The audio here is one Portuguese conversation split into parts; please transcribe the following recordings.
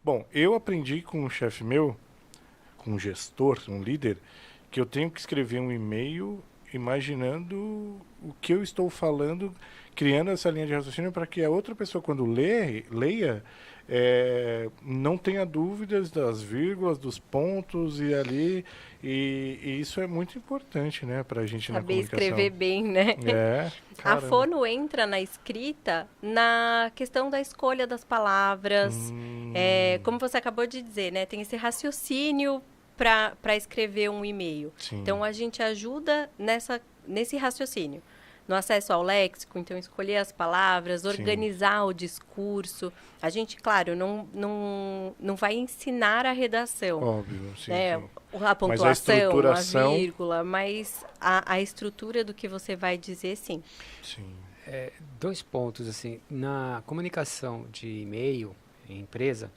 Bom, eu aprendi com um chefe meu, com um gestor, um líder, que eu tenho que escrever um e-mail imaginando o que eu estou falando, criando essa linha de raciocínio para que a outra pessoa, quando leia, não tenha dúvidas das vírgulas, dos pontos e ali. E isso é muito importante, né, para a gente na Saber comunicação. escrever bem, né? A Caramba. fono entra na escrita na questão da escolha das palavras. Como você acabou de dizer, né? Tem esse raciocínio para escrever um e-mail. Sim. Então, a gente ajuda nesse raciocínio. No acesso ao léxico, então, escolher as palavras, organizar o discurso. A gente, claro, não vai ensinar a redação. Óbvio, sim, né? sim. A pontuação, estruturação... a vírgula, mas a estrutura do que você vai dizer, sim. Sim. 2 pontos, assim, na comunicação de e-mail em empresa,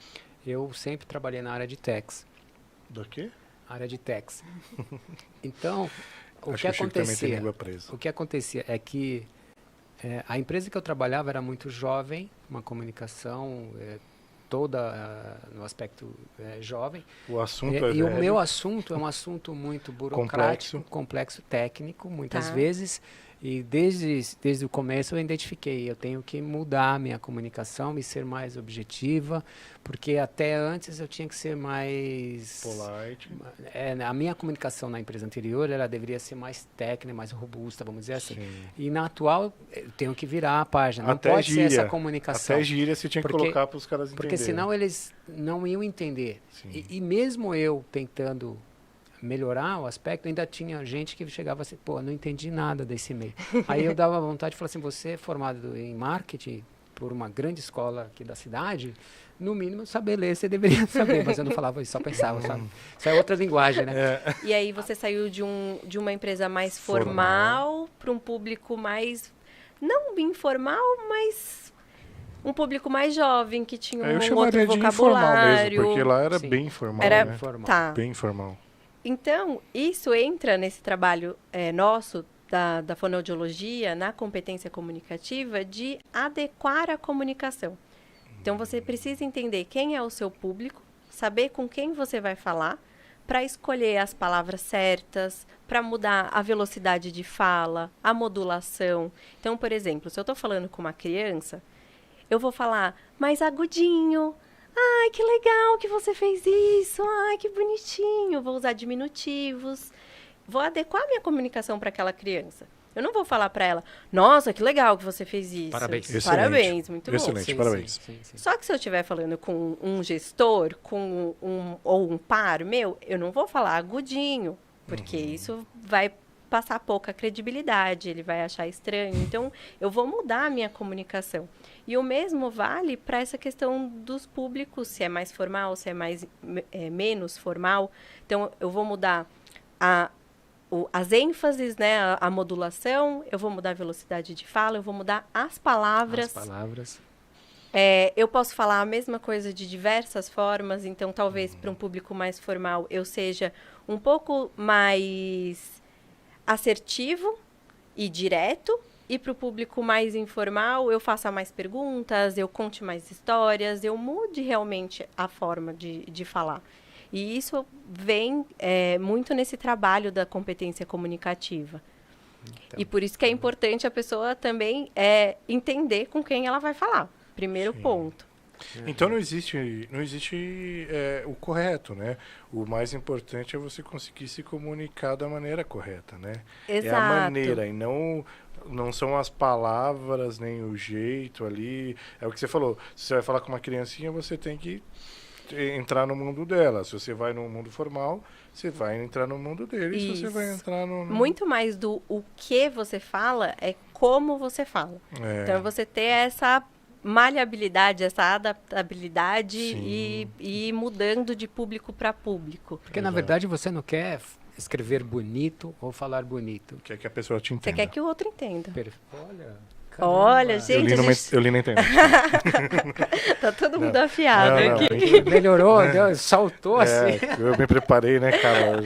eu sempre trabalhei na área de techs. Do quê? Área de techs. Então, o Acho que que o Chico também tem acontecia? língua presa. O que acontecia é que a empresa que eu trabalhava era muito jovem, uma comunicação toda no aspecto jovem. O assunto E o meu assunto é um assunto muito burocrático, complexo técnico, muitas vezes. E desde o começo eu identifiquei, eu tenho que mudar a minha comunicação e ser mais objetiva, porque até antes eu tinha que ser mais... polite. A minha comunicação na empresa anterior, ela deveria ser mais técnica, mais robusta, vamos dizer assim. Sim. E na atual, eu tenho que virar a página, não Até pode gíria. ser essa comunicação. Até gíria você tinha que colocar para os caras entenderem. Porque senão eles não iam entender. E mesmo eu tentando melhorar o aspecto, ainda tinha gente que chegava assim, pô, não entendi nada desse e-mail. Aí eu dava vontade de falar assim, você é formado em marketing por uma grande escola aqui da cidade, no mínimo saber ler você deveria saber, mas eu não falava isso, só pensava, sabe? Isso é outra linguagem, né? E aí você saiu de uma empresa mais formal para um público mais, não informal, mas um público mais jovem, que tinha um outro vocabulário. Mesmo, porque lá era bem informal, era, né? Tá. Bem informal. Então, isso entra nesse trabalho nosso, da fonoaudiologia, na competência comunicativa, de adequar a comunicação. Então, você precisa entender quem é o seu público, saber com quem você vai falar, para escolher as palavras certas, para mudar a velocidade de fala, a modulação. Então, por exemplo, se eu estou falando com uma criança, eu vou falar mais agudinho. Ai, que legal que você fez isso. Ai, que bonitinho. Vou usar diminutivos. Vou adequar minha comunicação para aquela criança. Eu não vou falar para ela, nossa, que legal que você fez isso. Parabéns. Excelente. Parabéns, muito bom. Excelente, parabéns. Sim. Só que se eu estiver falando com um gestor, ou um par meu, eu não vou falar agudinho, porque isso vai passar pouca credibilidade, ele vai achar estranho. Então, eu vou mudar a minha comunicação. E o mesmo vale para essa questão dos públicos, se é mais formal, se é menos formal. Então, eu vou mudar as ênfases, né, a modulação, eu vou mudar a velocidade de fala, eu vou mudar as palavras. Eu posso falar a mesma coisa de diversas formas, então talvez para um público mais formal eu seja um pouco mais assertivo e direto, e para o público mais informal eu faça mais perguntas, eu conte mais histórias, eu mude realmente a forma de falar. E isso vem muito nesse trabalho da competência comunicativa. Então, e por isso que é importante a pessoa também entender com quem ela vai falar. Primeiro ponto. Então não existe o correto, né? O mais importante é você conseguir se comunicar da maneira correta, né? Exato. É a maneira e não são as palavras nem o jeito ali. É o que você falou. Se você vai falar com uma criancinha, você tem que entrar no mundo dela. Se você vai no mundo formal, você vai entrar no mundo dele. Se você vai entrar no... Muito mais do o que você fala é como você fala. Então, você ter essa maleabilidade, essa adaptabilidade e ir mudando de público para público. Porque, na verdade, você não quer escrever bonito ou falar bonito. Quer que a pessoa te entenda. Você quer que o outro entenda. Olha, gente... Eu li na internet. Tá todo mundo afiado aqui. Melhorou, saltou assim. Eu me preparei, né, cara?